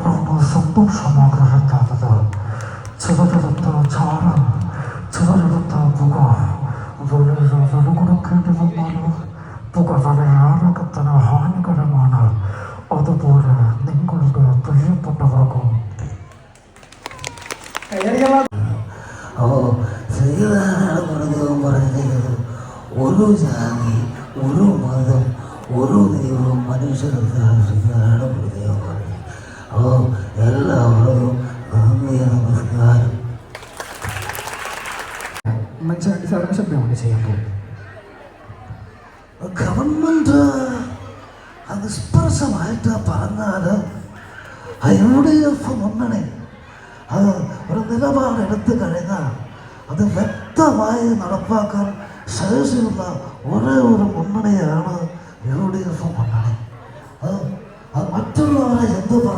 ನಾನು ಸಂತೋಷವಾಗಿರುತ್ತಾದ ചിലരിടത്ത ചാറ് ചിലരിടത്ത പുക വെളിയിലൊടുക്കി വന്നാലും പുക വളരെയാറകത്തിന് ഹാനികരമാണ്. അതുപോലെ നിങ്ങളുടെ പ്രിയപ്പെട്ടവർക്കും ഒരു ജാതി ഒരു മതം ഒരു ദൈവം മനുഷ്യരാണ് എല്ലാവരും നന്ദി നമസ്കാരം. ഉമ്മൻചാണ്ടി സാറിന് ശബ്ദമാണ് ചെയ്യാൻ പോകും. ഗവൺമെന്റ് അത് സ്പർശമായിട്ട് പറഞ്ഞാൽ UDF മുന്നണി അത് ഒരു നിലപാടെടുത്തു കഴിഞ്ഞാൽ അത് വ്യക്തമായി നടപ്പാക്കാൻ ശേഷിയുള്ള ഒരേ ഒരു മുന്നണിയാണ് UDF മുന്നണി. അത് മറ്റുള്ളവരെ എന്ത്